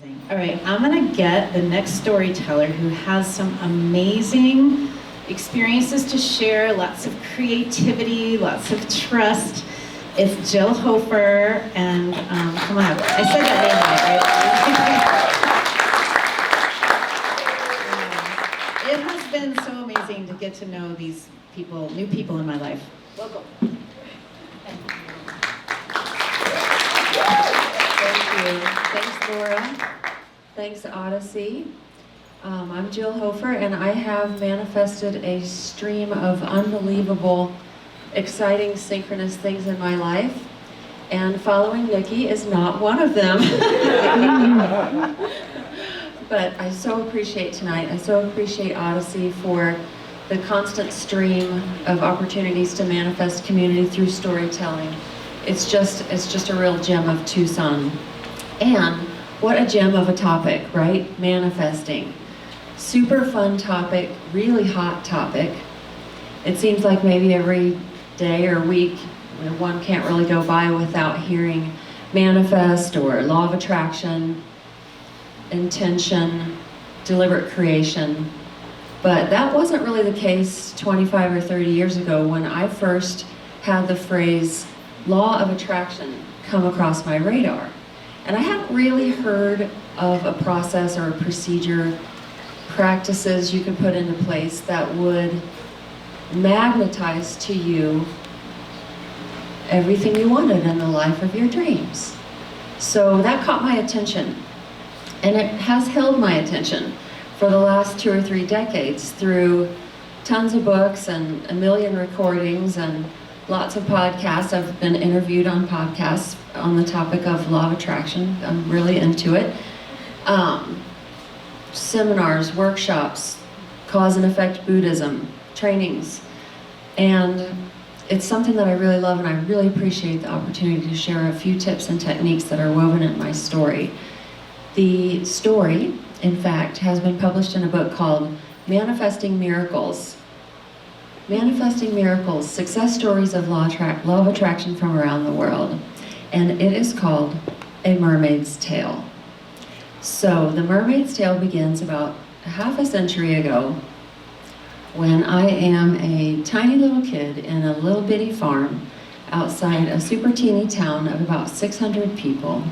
All right, I'm gonna get the next storyteller who has some amazing experiences to share, lots of creativity, lots of trust. It's Jill Hofer, and come on up. I said that name right, right? It has been so amazing to get to know these people, new people in my life. Welcome. Thank you. Thanks, Laura. Thanks, Odyssey. I'm Jill Hofer, and I have manifested a stream of unbelievable, exciting, synchronous things in my life, and following Nikki is not one of them. But I so appreciate tonight. I so appreciate Odyssey for the constant stream of opportunities to manifest community through storytelling. It's just a real gem of Tucson. And what a gem of a topic, right? Manifesting. Super fun topic, really hot topic. It seems like maybe every day or week one can't really go by without hearing manifest or law of attraction, intention, deliberate creation. But that wasn't really the case 25 or 30 years ago when I first had the phrase law of attraction come across my radar. And I hadn't really heard of a process or a procedure, practices you could put into place that would magnetize to you everything you wanted in the life of your dreams. So that caught my attention, and it has held my attention for the last 2 or 3 decades through tons of books and a million recordings and lots of podcasts. I've been interviewed on podcasts on the topic of law of attraction. I'm really into it. Seminars, workshops, cause and effect Buddhism, trainings. And it's something that I really love, and I really appreciate the opportunity to share a few tips and techniques that are woven in my story. The story, in fact, has been published in a book called Manifesting Miracles. Manifesting Miracles, Success Stories of Law of Attraction from Around the World. And it is called A Mermaid's Tale. So the Mermaid's Tale begins about half a century ago when I am a tiny little kid in a little bitty farm outside a super teeny town of about 600 people.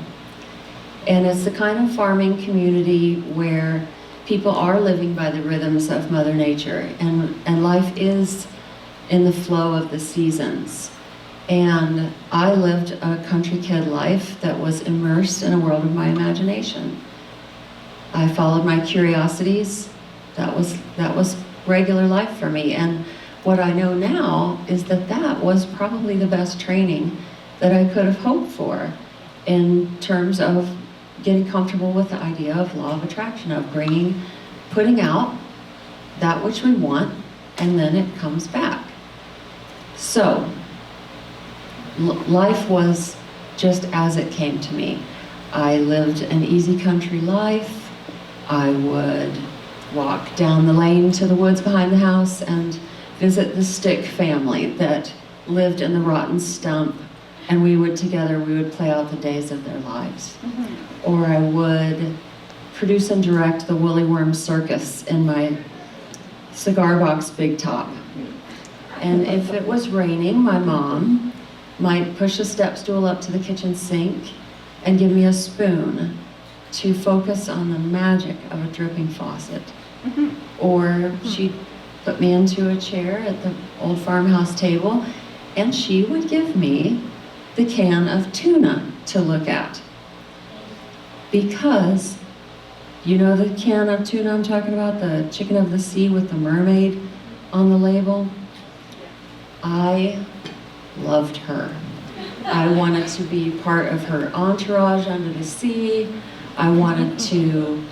And it's the kind of farming community where people are living by the rhythms of Mother Nature, and life is in the flow of the seasons. And I lived a country kid life that was immersed in a world of my imagination. I followed my curiosities. That was regular life for me. And what I know now is that that was probably the best training that I could have hoped for in terms of getting comfortable with the idea of law of attraction, of putting out that which we want, and then it comes back. So, life was just as it came to me. I lived an easy country life. I would walk down the lane to the woods behind the house and visit the Stick family that lived in the rotten stump, and we would play out the days of their lives. Mm-hmm. Or I would produce and direct the Woolly Worm Circus in my cigar box big top. And if it was raining, my mom might push a step stool up to the kitchen sink and give me a spoon to focus on the magic of a dripping faucet. Mm-hmm. Or she'd put me into a chair at the old farmhouse table, and she would give me the can of tuna to look at. Because, you know the can of tuna I'm talking about, the chicken of the sea with the mermaid on the label? I loved her. I wanted to be part of her entourage under the sea. I wanted to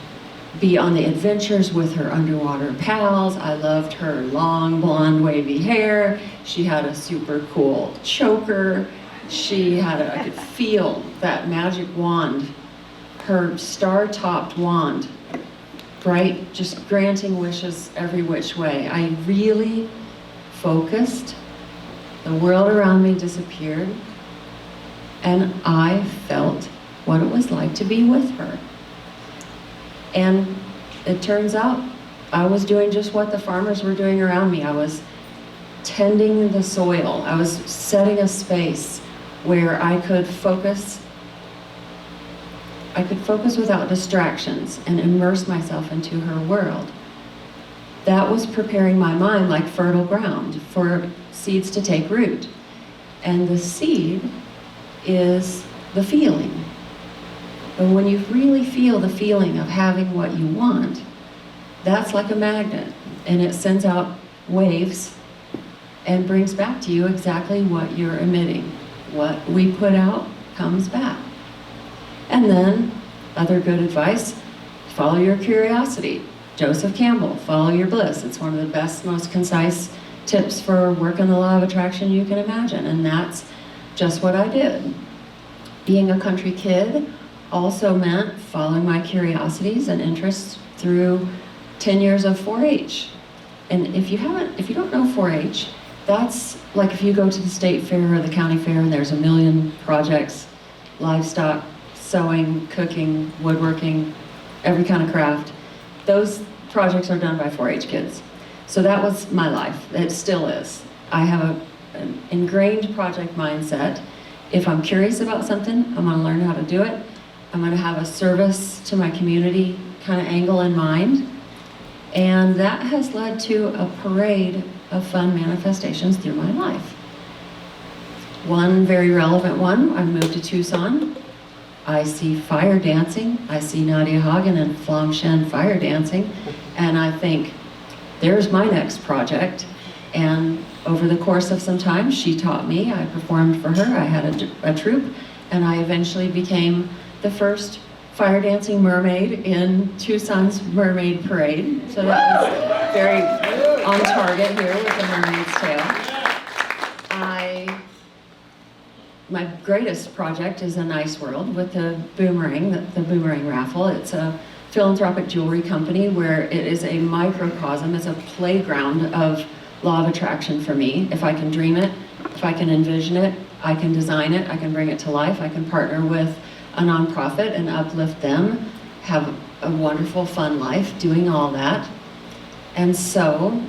be on the adventures with her underwater pals. I loved her long, blonde, wavy hair. She had a super cool choker. I could feel that magic wand, her star-topped wand, bright, just granting wishes every which way. I really focused. The world around me disappeared, and I felt what it was like to be with her. And it turns out I was doing just what the farmers were doing around me. I was tending the soil. I was setting a space where I could focus without distractions and immerse myself into her world. That was preparing my mind like fertile ground for seeds to take root. And the seed is the feeling. And when you really feel the feeling of having what you want, that's like a magnet, and it sends out waves and brings back to you exactly what you're emitting. What we put out comes back. And then, other good advice, follow your curiosity. Joseph Campbell, follow your bliss. It's one of the best, most concise tips for working the law of attraction you can imagine, and that's just what I did. Being a country kid also meant following my curiosities and interests through 10 years of 4-H. And if you don't know 4-H, that's like if you go to the state fair or the county fair and there's a million projects, livestock, sewing, cooking, woodworking, every kind of craft. Those projects are done by 4-H kids. So that was my life. It still is. I have an ingrained project mindset. If I'm curious about something, I'm gonna learn how to do it. I'm gonna have a service to my community kind of angle in mind. And that has led to a parade of fun manifestations through my life. One very relevant one, I moved to Tucson. I see fire dancing. I see Nadia Hagen and Flam Shen fire dancing. And I think, there's my next project. And over the course of some time, she taught me. I performed for her. I had a troupe. And I eventually became the first fire dancing mermaid in Tucson's Mermaid Parade. So that was very on target here with the Mermaid's Tale. My greatest project is a Nice World with the Boomerang, the Boomerang raffle. It's a philanthropic jewelry company where it is a microcosm, it's a playground of law of attraction for me. If I can dream it, if I can envision it, I can design it, I can bring it to life, I can partner with a nonprofit and uplift them, have a wonderful, fun life doing all that. And so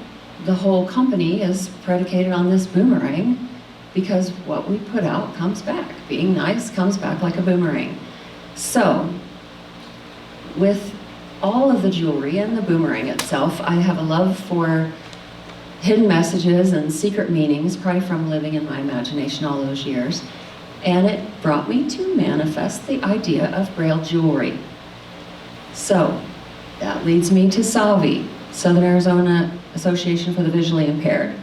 the whole company is predicated on this boomerang because what we put out comes back. Being nice comes back like a boomerang. So with all of the jewelry and the boomerang itself, I have a love for hidden messages and secret meanings, probably from living in my imagination all those years. And it brought me to manifest the idea of Braille jewelry. So that leads me to SAVI, Southern Arizona Association for the Visually Impaired,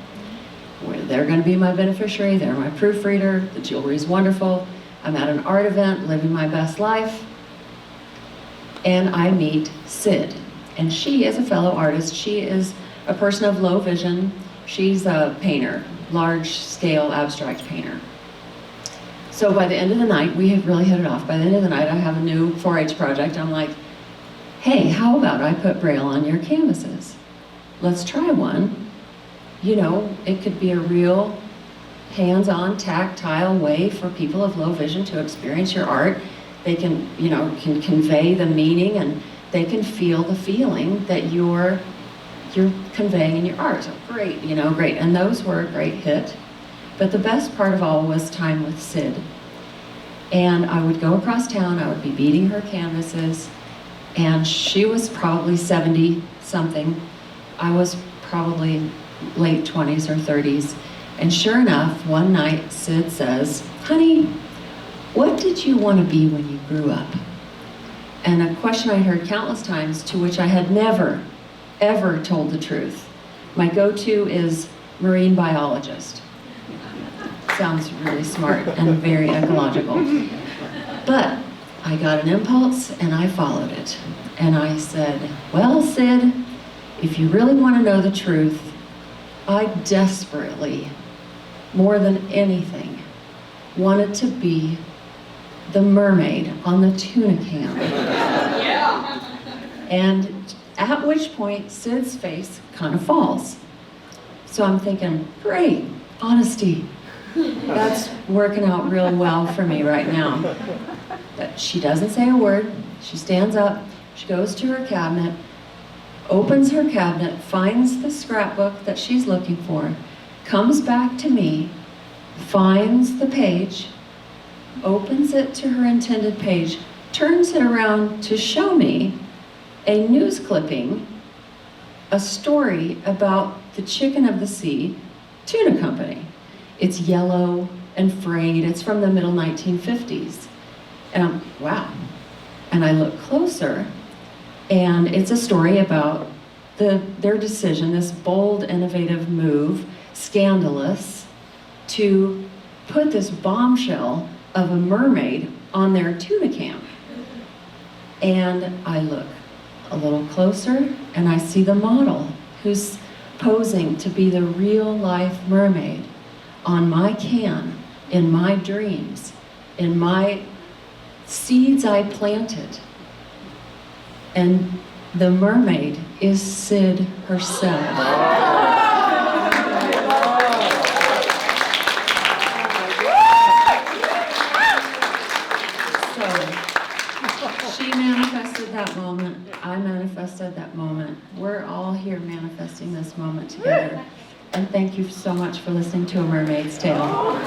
where they're going to be my beneficiary, they're my proofreader, the jewelry is wonderful. I'm at an art event, living my best life, and I meet Sid. And she is a fellow artist. She is a person of low vision. She's a painter, large-scale abstract painter. So by the end of the night, we have really hit it off. By the end of the night, I have a new 4-H project. I'm like, hey, how about I put Braille on your canvases? Let's try one. You know, it could be a real hands-on, tactile way for people of low vision to experience your art. They can, can convey the meaning and they can feel the feeling that you're conveying in your art. So great, great. And those were a great hit. But the best part of all was time with Sid. And I would go across town, I would be beating her canvases, and she was probably 70-something. I was probably late 20s or 30s. And sure enough, one night Sid says, honey, what did you want to be when you grew up? And a question I heard countless times to which I had never, ever told the truth. My go-to is marine biologist. Sounds really smart and very ecological. But I got an impulse and I followed it. And I said, well, Sid, if you really want to know the truth, I desperately, more than anything, wanted to be the mermaid on the tuna can. Yeah. And at which point, Sid's face kind of falls. So I'm thinking, great, honesty. That's working out real well for me right now. But she doesn't say a word. She stands up. She goes to her cabinet, opens her cabinet, finds the scrapbook that she's looking for, comes back to me, finds the page, opens it to her intended page, turns it around to show me a news clipping, a story about the Chicken of the Sea Tuna Company. It's yellow and frayed. It's from the middle 1950s. And I'm, wow. And I look closer, and it's a story about their decision, this bold, innovative move, scandalous, to put this bombshell of a mermaid on their tuna camp. And I look a little closer, and I see the model who's posing to be the real-life mermaid on my can, in my dreams, in my seeds I planted. And the mermaid is Sid herself. So, she manifested that moment, I manifested that moment. We're all here manifesting this moment together. And thank you so much for listening to A Mermaid's Tale.